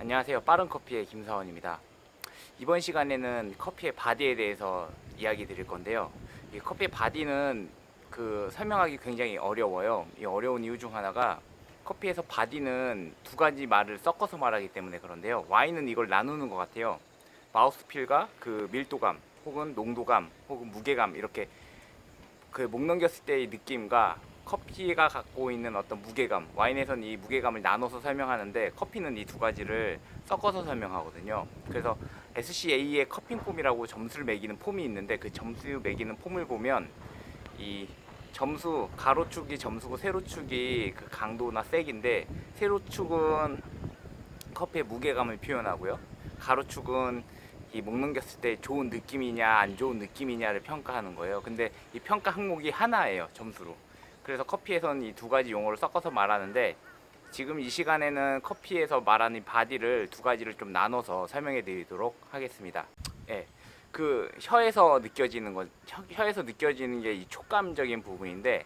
안녕하세요. 빠른커피의 김사원입니다. 이번 시간에는 커피의 바디에 대해서 이야기 드릴 건데요. 이 커피의 바디는 설명하기 굉장히 어려워요. 이 어려운 이유 중 하나가 커피에서 바디는 두 가지 말을 섞어서 말하기 때문에 그런데요. 와인은 이걸 나누는 것 같아요. 마우스필과 그 밀도감, 혹은 농도감, 혹은 무게감, 이렇게 그 목 넘겼을 때의 느낌과 커피가 갖고 있는 어떤 무게감, 와인에서는 이 무게감을 나눠서 설명하는데 커피는 이 두 가지를 섞어서 설명하거든요. 그래서 SCA의 커피폼이라고 점수를 매기는 폼이 있는데, 그 점수 매기는 폼을 보면 이 점수, 가로축이 점수고 세로축이 그 강도나 색인데, 세로축은 커피의 무게감을 표현하고요, 가로축은 이 목 넘겼을 때 좋은 느낌이냐 안 좋은 느낌이냐를 평가하는 거예요. 근데 이 평가 항목이 하나예요, 점수로. 그래서 커피에서는 이 두 가지 용어를 섞어서 말하는데, 지금 이 시간에는 커피에서 말하는 바디를 두 가지를 좀 나눠서 설명해 드리도록 하겠습니다. 예. 혀에서 느껴지는 혀에서 느껴지는 게 이 촉감적인 부분인데,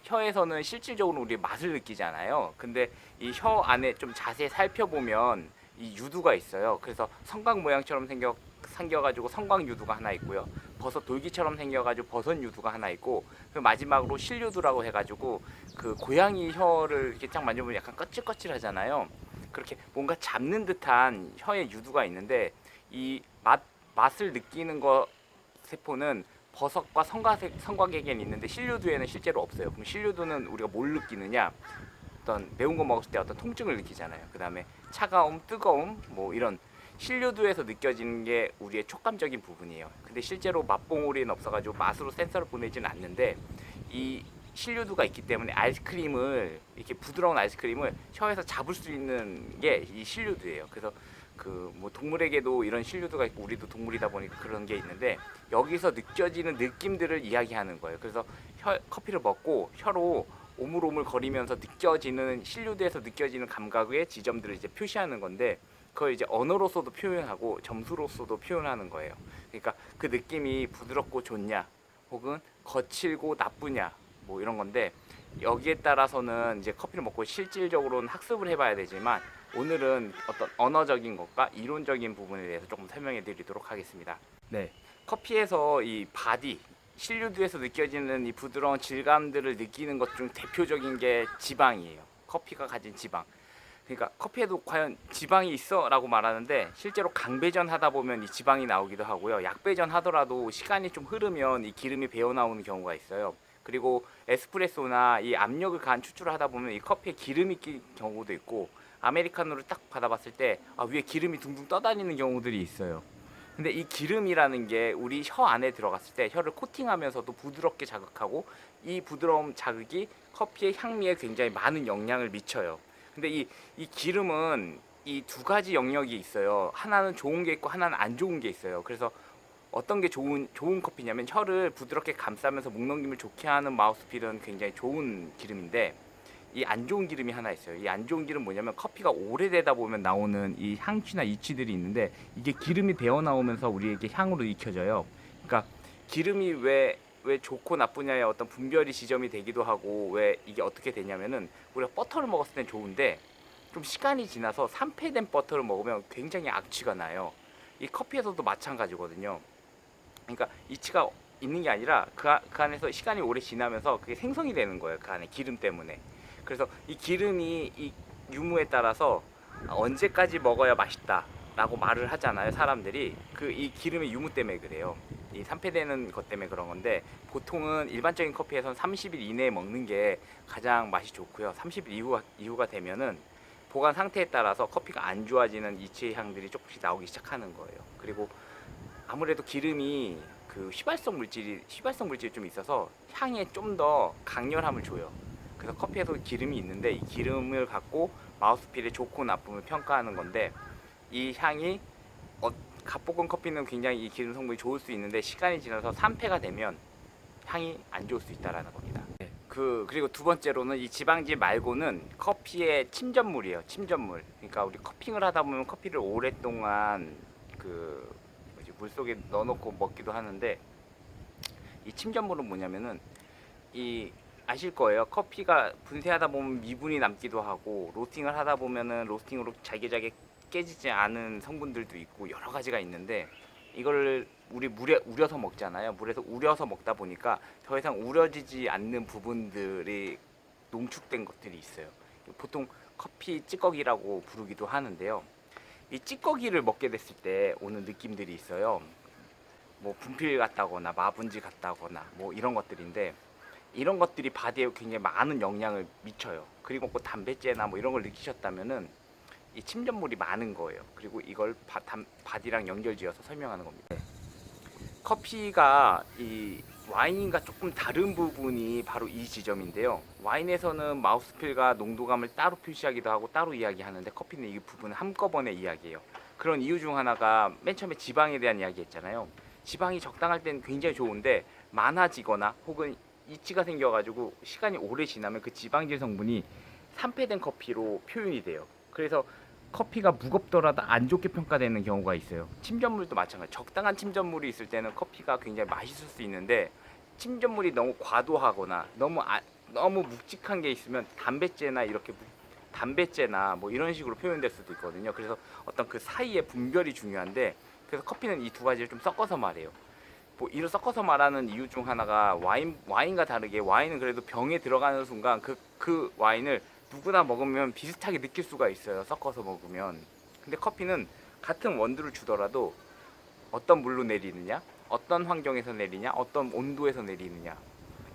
혀에서는 실질적으로 우리 맛을 느끼잖아요. 근데 이 혀 안에 좀 자세히 살펴보면 이 유두가 있어요. 그래서 성곽 모양처럼 생겨가지고 성곽 유두가 하나 있고요. 버섯 돌기처럼 생겨가지고 버섯 유두가 하나 있고, 그 마지막으로 실유두라고 해가지고 그 고양이 혀를 이렇게 쫙 만져보면 약간 거칠거칠하잖아요. 그렇게 뭔가 잡는 듯한 혀의 유두가 있는데, 이 맛을 느끼는 거 세포는 버섯과 성곽에겐 있는데 실유두에는 실제로 없어요. 그럼 실유두는 우리가 뭘 느끼느냐? 어떤 매운 거 먹었을 때 어떤 통증을 느끼잖아요. 그 다음에 차가움, 뜨거움, 뭐 이런 실유두에서 느껴지는 게 우리의 촉감적인 부분이에요. 근데 실제로 맛봉우리는 없어가지고 맛으로 센서를 보내지는 않는데, 이 실유두가 있기 때문에 아이스크림을, 이렇게 부드러운 아이스크림을 혀에서 잡을 수 있는 게 이 실유두예요. 그래서 뭐 동물에게도 이런 실유두가 있고, 우리도 동물이다 보니까 그런 게 있는데, 여기서 느껴지는 느낌들을 이야기하는 거예요. 그래서 커피를 먹고 혀로 오물오물 거리면서 느껴지는, 실유두에서 느껴지는 감각의 지점들을 이제 표시하는 건데, 그걸 이제 언어로서도 표현하고 점수로서도 표현하는 거예요. 그러니까 그 느낌이 부드럽고 좋냐, 혹은 거칠고 나쁘냐, 뭐 이런 건데, 여기에 따라서는 이제 커피를 먹고 실질적으로는 학습을 해봐야 되지만, 오늘은 어떤 언어적인 것과 이론적인 부분에 대해서 조금 설명해 드리도록 하겠습니다. 네. 커피에서 이 바디, 실류두에서 느껴지는 이 부드러운 질감들을 느끼는 것 중 대표적인 게 지방이에요. 커피가 가진 지방. 그러니까 커피에도 과연 지방이 있어? 라고 말하는데, 실제로 강배전 하다 보면 이 지방이 나오기도 하고요. 약배전 하더라도 시간이 좀 흐르면 이 기름이 배어 나오는 경우가 있어요. 그리고 에스프레소나 이 압력을 가한 추출을 하다 보면 이 커피에 기름이 낀 경우도 있고, 아메리카노를 딱 받아봤을 때 위에 기름이 둥둥 떠다니는 경우들이 있어요. 근데 이 기름이라는 게 우리 혀 안에 들어갔을 때 혀를 코팅하면서도 부드럽게 자극하고, 이 부드러움 자극이 커피의 향미에 굉장히 많은 영향을 미쳐요. 근데 이 기름은 이 두 가지 영역이 있어요. 하나는 좋은 게 있고 하나는 안 좋은 게 있어요. 그래서 어떤 게 좋은 커피냐면, 혀를 부드럽게 감싸면서 목넘김을 좋게 하는 마우스필은 굉장히 좋은 기름인데, 이 안 좋은 기름이 하나 있어요. 이 안 좋은 기름 뭐냐면, 커피가 오래되다 보면 나오는 이 향취나 이취들이 있는데, 이게 기름이 배어 나오면서 우리에게 향으로 익혀져요. 그러니까 기름이 왜 좋고 나쁘냐의 어떤 분별이 지점이 되기도 하고, 왜 이게 어떻게 되냐면은, 우리가 버터를 먹었을 땐 좋은데 좀 시간이 지나서 산패된 버터를 먹으면 굉장히 악취가 나요. 이 커피에서도 마찬가지거든요. 그러니까 이치가 있는 게 아니라 그 안에서 시간이 오래 지나면서 그게 생성이 되는 거예요. 그 안에 기름 때문에. 그래서 이 기름이 이 유무에 따라서 언제까지 먹어야 맛있다 라고 말을 하잖아요, 사람들이. 이 기름의 유무 때문에 그래요. 이 산패되는 것 때문에 그런 건데, 보통은 일반적인 커피에서는 30일 이내에 먹는 게 가장 맛이 좋고요. 30일 이후가 되면은 보관 상태에 따라서 커피가 안 좋아지는 이치의 향들이 조금씩 나오기 시작하는 거예요. 그리고 아무래도 기름이 휘발성 물질이 좀 있어서 향에 좀 더 강렬함을 줘요. 그래서 커피에도 기름이 있는데, 이 기름을 갖고 마우스필의 좋고 나쁨을 평가하는 건데, 이 향이 갓볶은 커피는 굉장히 이 기름 성분이 좋을 수 있는데, 시간이 지나서 산패가 되면 향이 안 좋을 수 있다라는 겁니다. 네. 그리고 두 번째로는 이 지방질 말고는 커피의 침전물이에요. 침전물. 그러니까 우리 커핑을 하다 보면 커피를 오랫동안 물 속에 넣어놓고 먹기도 하는데, 이 침전물은 뭐냐면은, 이 아실 거예요. 커피가 분쇄하다 보면 미분이 남기도 하고 로스팅을 하다 보면은 로스팅으로 잘게 깨지지 않은 성분들도 있고 여러 가지가 있는데 이걸 우리 물에 우려서 먹잖아요. 물에서 우려서 먹다 보니까 더 이상 우려지지 않는 부분들이 농축된 것들이 있어요. 보통 커피 찌꺼기라고 부르기도 하는데요. 이 찌꺼기를 먹게 됐을 때 오는 느낌들이 있어요. 뭐 분필 같다거나 마분지 같다거나 뭐 이런 것들인데 이런 것들이 바디에 굉장히 많은 영향을 미쳐요. 그리고 뭐 담배째나 뭐 이런 걸 느끼셨다면은 이 침전물이 많은 거예요. 그리고 이걸 바디랑 연결지어서 설명하는 겁니다. 커피가 이 와인과 조금 다른 부분이 바로 이 지점인데요. 와인에서는 마우스필과 농도감을 따로 표시하기도 하고 따로 이야기하는데 커피는 이 부분을 한꺼번에 이야기해요. 그런 이유 중 하나가 맨 처음에 지방에 대한 이야기 했잖아요. 지방이 적당할 때는 굉장히 좋은데 많아지거나 혹은 이치가 생겨가지고 시간이 오래 지나면 그 지방질 성분이 산패된 커피로 표현이 돼요. 그래서 커피가 무겁더라도 안 좋게 평가되는 경우가 있어요. 침전물도 마찬가지. 적당한 침전물이 있을 때는 커피가 굉장히 맛있을 수 있는데 침전물이 너무 과도하거나 너무 묵직한 게 있으면 담배째나 담배째나 뭐 이런 식으로 표현될 수도 있거든요. 그래서 어떤 그 사이의 분별이 중요한데 그래서 커피는 이 두 가지를 좀 섞어서 말해요. 뭐 이를 섞어서 말하는 이유 중 하나가 와인과 다르게 와인은 그래도 병에 들어가는 순간 그 와인을 누구나 먹으면 비슷하게 느낄 수가 있어요. 섞어서 먹으면. 근데 커피는 같은 원두를 주더라도 어떤 물로 내리느냐, 어떤 환경에서 내리냐, 어떤 온도에서 내리느냐,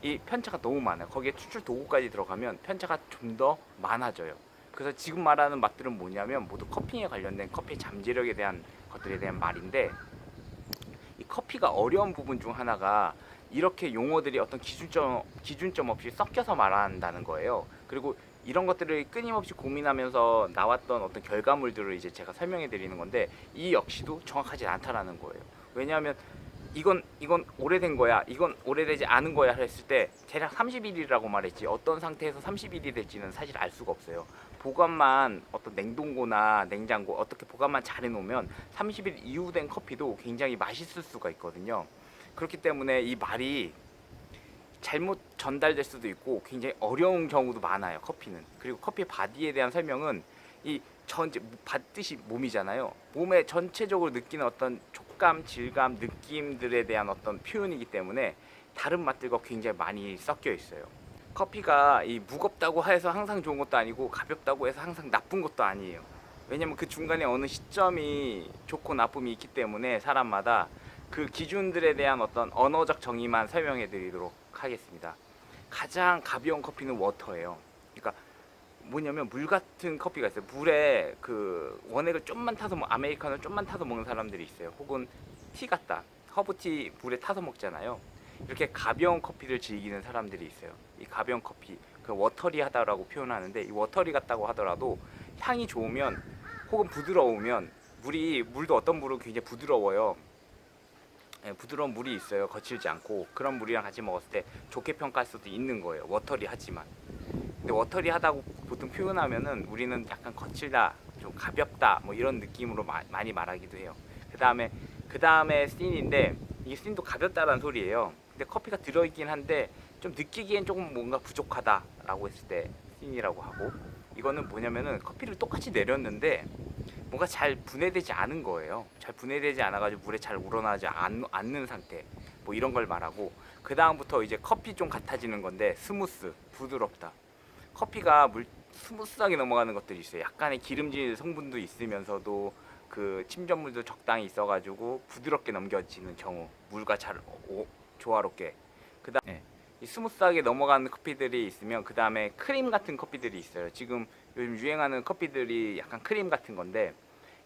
이 편차가 너무 많아요. 거기에 추출 도구까지 들어가면 편차가 좀 더 많아져요. 그래서 지금 말하는 맛들은 뭐냐면 모두 커피에 관련된 커피의 잠재력에 대한 것들에 대한 말인데 이 커피가 어려운 부분 중 하나가 이렇게 용어들이 어떤 기준점 없이 섞여서 말한다는 거예요. 그리고 이런 것들을 끊임없이 고민하면서 나왔던 어떤 결과물들을 이제 제가 설명해 드리는 건데 이 역시도 정확하지 않다라는 거예요. 왜냐하면 이건 오래된 거야, 이건 오래되지 않은 거야 했을 때 대략 30일이라고 말했지 어떤 상태에서 30일이 될지는 사실 알 수가 없어요. 보관만 어떤 냉동고나 냉장고 어떻게 보관만 잘 해놓으면 30일 이후 된 커피도 굉장히 맛있을 수가 있거든요. 그렇기 때문에 이 말이 잘못 전달될 수도 있고 굉장히 어려운 경우도 많아요. 커피는. 그리고 커피 바디에 대한 설명은 이 전체 받듯이 몸이잖아요. 몸에 전체적으로 느끼는 어떤 촉감, 질감, 느낌들에 대한 어떤 표현이기 때문에 다른 맛들과 굉장히 많이 섞여 있어요. 커피가 이 무겁다고 해서 항상 좋은 것도 아니고 가볍다고 해서 항상 나쁜 것도 아니에요. 왜냐면 그 중간에 어느 시점이 좋고 나쁨이 있기 때문에 사람마다 그 기준들에 대한 어떤 언어적 정의만 설명해 드리도록 하겠습니다. 가장 가벼운 커피는 워터예요. 그러니까 뭐냐면 물 같은 커피가 있어요. 물에 그 원액을 좀만 타서 아메리카노 좀만 타서 먹는 사람들이 있어요. 혹은 티 같다. 허브티 물에 타서 먹잖아요. 이렇게 가벼운 커피를 즐기는 사람들이 있어요. 이 가벼운 커피, 그 워터리하다라고 표현하는데 이 워터리 같다고 하더라도 향이 좋으면 혹은 부드러우면 물도 어떤 물은 굉장히 부드러워요. 예, 부드러운 물이 있어요. 거칠지 않고 그런 물이랑 같이 먹었을 때 좋게 평가할 수도 있는 거예요. 워터리하지만. 근데 워터리하다고 보통 표현하면은 우리는 약간 거칠다, 좀 가볍다, 뭐 이런 느낌으로 많이 말하기도 해요. 그 다음에 씬인데 이게 씬도 가볍다라는 소리예요. 근데 커피가 들어있긴 한데 좀 느끼기엔 조금 뭔가 부족하다라고 했을 때 씬이라고 하고 이거는 뭐냐면은 커피를 똑같이 내렸는데 뭔가 잘 분해되지 않은 거예요. 잘 분해되지 않아가지고 물에 잘 우러나지 않는 상태. 뭐 이런 걸 말하고 그 다음부터 이제 커피 좀 같아지는 건데 스무스, 부드럽다. 커피가 스무스하게 넘어가는 것들이 있어요. 약간의 기름질 성분도 있으면서도 그 침전물도 적당히 있어가지고 부드럽게 넘겨지는 경우 물과 잘 조화롭게 이 스무스하게 넘어가는 커피들이 있으면 그 다음에 크림 같은 커피들이 있어요. 지금 요즘 유행하는 커피들이 약간 크림 같은 건데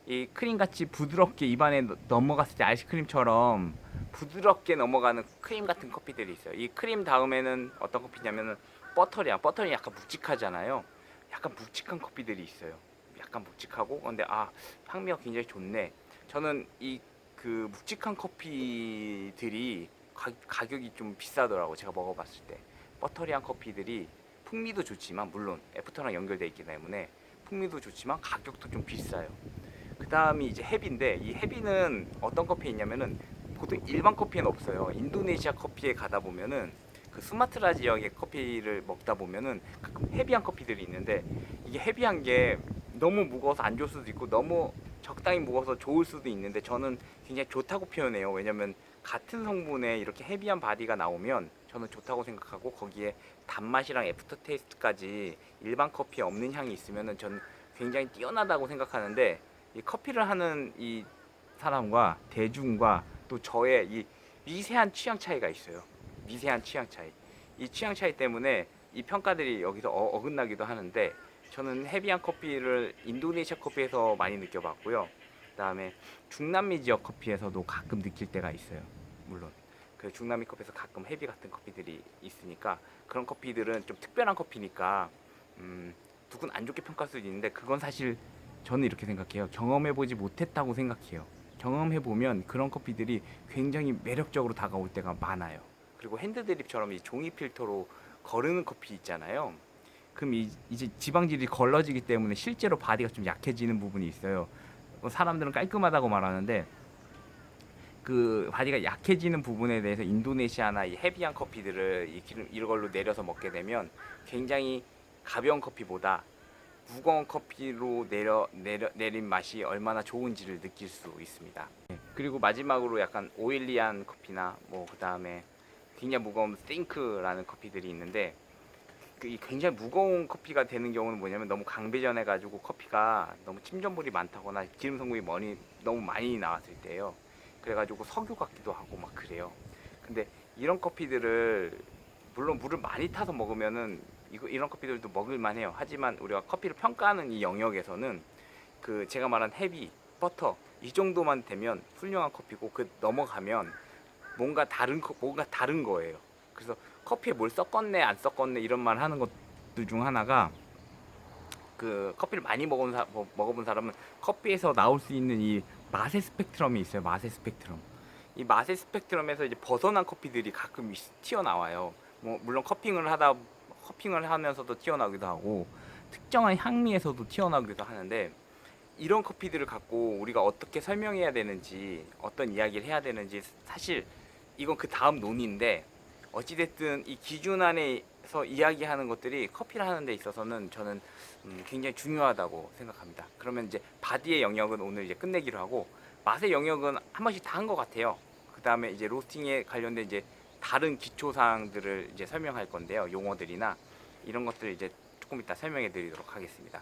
이 크림같이 부드럽게 입안에 넘어갔을 때 아이스크림처럼 부드럽게 넘어가는 크림 같은 커피들이 있어요. 이 크림 다음에는 어떤 커피냐면은 버터리 약간 묵직하잖아요. 약간 묵직한 커피들이 있어요. 약간 묵직하고 근데 향미가 굉장히 좋네. 저는 이 그 묵직한 커피들이 가격이 좀 비싸더라고. 제가 먹어봤을 때 버터리한 커피들이 풍미도 좋지만 물론 애프터랑 연결되어 있기 때문에 풍미도 좋지만 가격도 좀 비싸요. 그 다음이 이제 헤비인데 이 헤비는 어떤 커피에 있냐면은 보통 일반 커피에는 없어요. 인도네시아 커피에 가다 보면은 그 수마트라 지역의 커피를 먹다 보면은 가끔 헤비한 커피들이 있는데 이게 헤비한 게 너무 무거워서 안 좋을 수도 있고 너무 적당히 무거워서 좋을 수도 있는데 저는 굉장히 좋다고 표현해요. 왜냐면 같은 성분에 이렇게 헤비한 바디가 나오면 저는 좋다고 생각하고 거기에 단맛이랑 애프터 테이스트까지 일반 커피에 없는 향이 있으면은 저는 굉장히 뛰어나다고 생각하는데 이 커피를 하는 이 사람과 대중과 또 저의 이 미세한 취향 차이가 있어요. 미세한 취향 차이. 이 취향 차이 때문에 이 평가들이 여기서 어긋나기도 하는데 저는 헤비한 커피를 인도네시아 커피에서 많이 느껴봤고요. 그다음에 중남미 지역 커피에서도 가끔 느낄 때가 있어요. 물론 그 중남미 커피에서 가끔 헤비 같은 커피들이 있으니까 그런 커피들은 좀 특별한 커피니까 누군 안 좋게 평가할 수도 있는데 그건 사실 저는 이렇게 생각해요. 경험해보지 못했다고 생각해요. 경험해보면 그런 커피들이 굉장히 매력적으로 다가올 때가 많아요. 그리고 핸드드립처럼 이 종이 필터로 거르는 커피 있잖아요. 그럼 이제 지방질이 걸러지기 때문에 실제로 바디가 좀 약해지는 부분이 있어요. 사람들은 깔끔하다고 말하는데 그 바디가 약해지는 부분에 대해서 인도네시아나 이 헤비한 커피들을 이 기름 이걸로 내려서 먹게 되면 굉장히 가벼운 커피보다 무거운 커피로 내린 맛이 얼마나 좋은지를 느낄 수 있습니다. 그리고 마지막으로 약간 오일리한 커피나 뭐 그다음에 굉장히 무거운 싱크라는 커피들이 있는데 이 굉장히 무거운 커피가 되는 경우는 뭐냐면 너무 강배전해 가지고 커피가 너무 침전물이 많다거나 기름 성분이 너무 많이 나왔을 때예요. 그래가지고 석유 같기도 하고 막 그래요. 근데 이런 커피들을 물론 물을 많이 타서 먹으면은 이런 커피들도 먹을만해요. 하지만 우리가 커피를 평가하는 이 영역에서는 그 제가 말한 헤비, 버터 이 정도만 되면 훌륭한 커피고 그 넘어가면 뭔가 다른 거예요. 그래서 커피에 뭘 섞었네 안 섞었네 이런 말 하는 것들 중 하나가 그 커피를 많이 먹어본 사람은 커피에서 나올 수 있는 이 맛의 스펙트럼이 있어요. 맛의 스펙트럼. 이 맛의 스펙트럼에서 이제 벗어난 커피들이 가끔 튀어나와요. 뭐 물론 커핑을 하면서도 튀어나오기도 하고 특정한 향미에서도 튀어나오기도 하는데 이런 커피들을 갖고 우리가 어떻게 설명해야 되는지 어떤 이야기를 해야 되는지 사실 이건 그 다음 논의인데 어찌됐든 이 기준 안에서 이야기하는 것들이 커피를 하는 데 있어서는 저는 굉장히 중요하다고 생각합니다. 그러면 이제 바디의 영역은 오늘 이제 끝내기로 하고 맛의 영역은 한 번씩 다 한 것 같아요. 그 다음에 이제 로스팅에 관련된 이제 다른 기초 사항들을 이제 설명할 건데요. 용어들이나 이런 것들 이제 조금 이따 설명해 드리도록 하겠습니다.